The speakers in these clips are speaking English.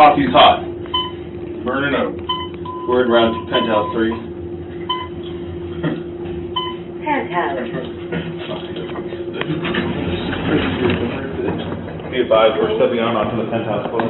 Coffee's hot. Burning up. Word around Penthouse 3. Penthouse. Be advised, we're stepping out onto the Penthouse floor.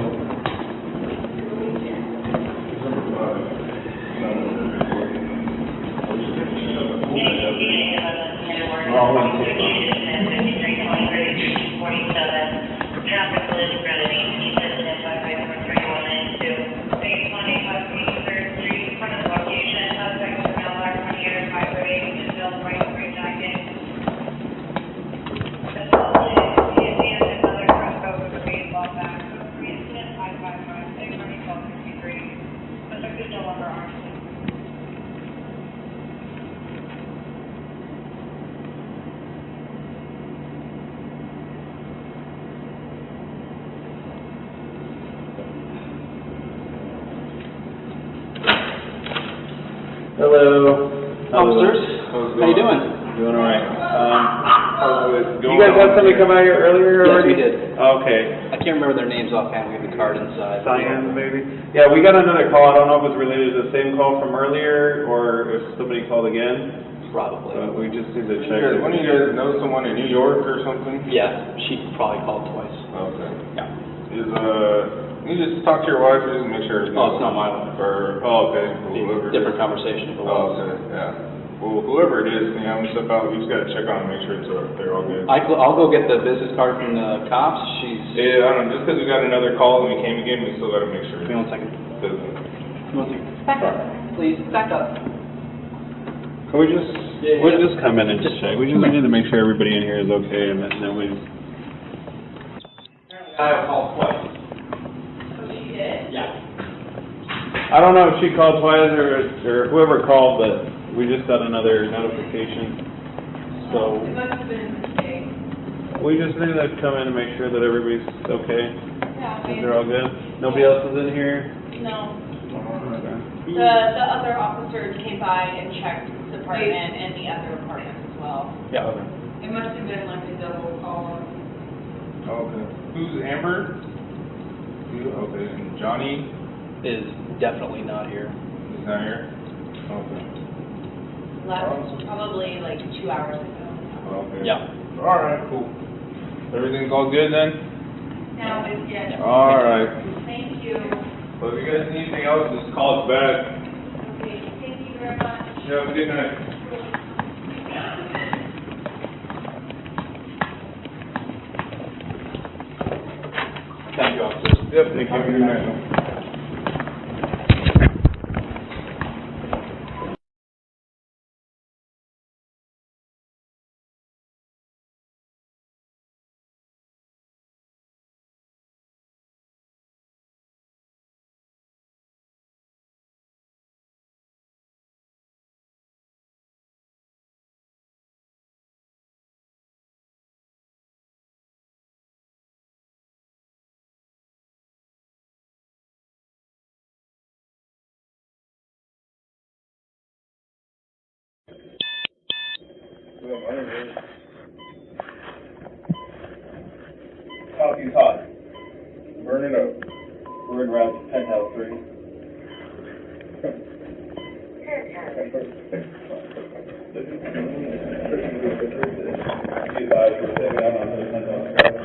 Hello. Officers, how you doing? Doing all right. You guys had somebody come out here earlier Yes, already? we did. Okay. I can't remember their names offhand. We have the card inside. Cyan, maybe? Yeah, we got another call. I don't know if it's related to the same call from earlier or if somebody called again. Probably. We just need to check. One of you guys know someone in New York or something? Yeah, she probably called twice. Okay. Yeah. You just talk to your wife or just make sure it's Oh, it's not my wife. okay. Whoever it Different is. conversation. Oh, okay, yeah. Well, whoever it is, I'm gonna step out, we just gotta check on and make sure they're all good. I'll go get the business card from the cops. Yeah, I don't know, just because we got another call and we came again, we still gotta make sure. Give me 1 second. Doesn't- Give me 1 second. Back up, please. Back up. Can we just, we'll just come in and just check. We just need to make sure everybody in here is okay and then we. I called twice. Oh, she did? Yeah. I don't know if she called twice or whoever called, but we just got another notification. So It must have been a mistake. we just need to come in and make sure that everybody's okay. Yeah, That they're all good. Nobody else is in here? No. Okay. The other officers came by and checked the apartment and the other apartment as well. Yeah. Okay. It must have been like a double call. Okay. Who's Amber? You, okay, and Johnny Is definitely not here. is not here? Okay. Last, probably like 2 hours ago. Okay. Yeah. All right, cool. Everything's all good then? Now it's, yes. All right. Thank you. Well, if you guys need anything else, just call us back. Okay, thank you very much. Yeah, have a good night. Thank you, officers. Yep, thank you. Have a good night. Coffee's hot. Burning up. Word around Penthouse 3. Be advised, we're stepping out onto the Penthouse floor.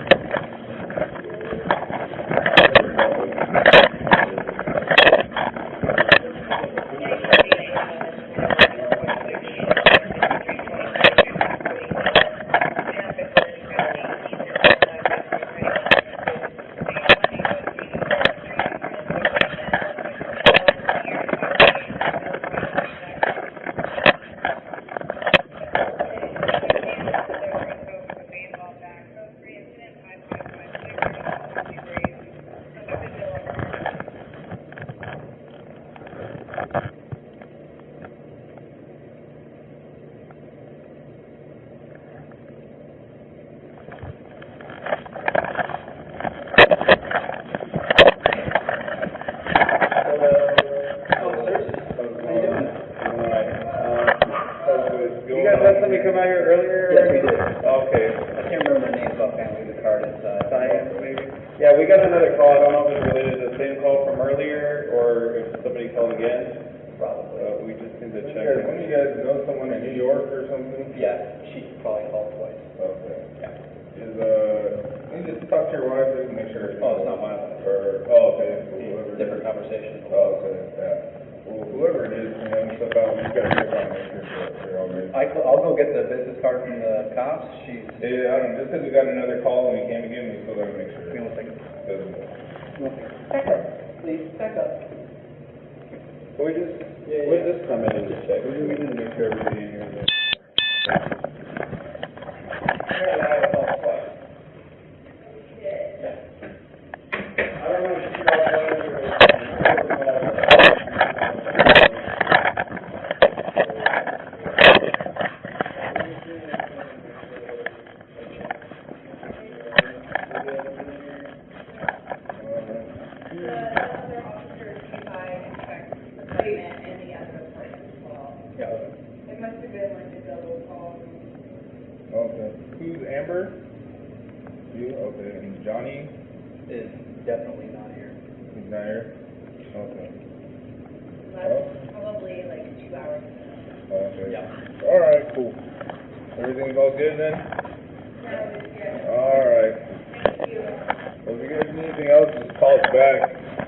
Somebody come out here earlier? Yes, we did. Okay. I can't remember their names offhand. We have the card inside. Cyan, maybe? Yeah, we got another call. I don't know if it's related to the the same call from earlier, or if somebody called again? Probably. We just need to check. One of you guys know someone in New York or something? Yeah, she probably called twice. Okay. Yeah. Is, can you just talk to your wife, just make sure? Oh, it's not my wife. Or, oh, okay, whoever. Different conversation. Oh, okay, yeah. Well, whoever it is, step out, you gotta check on, make sure they're all good. I'll go get the business card from the cops. She's. Yeah, I don't know, just 'cause we got another call and we came again, we still gotta make sure. Give me 1 second. Doesn't- Back up, please, back up. We'll just come in and just check. We need to make sure everybody in here is. I don't know if she called The other officers came by and checked the apartment and the other apartment as well. Yeah. It must have been like a double call. Okay. Who's Amber? You, okay, and Johnny? Is definitely not here. He's not here? Okay. That's probably like 2 hours ago. Okay. Yeah. All right, cool. Everything's all good then? Yeah. All right. Thank you. Well, if you guys need anything else, just call us back.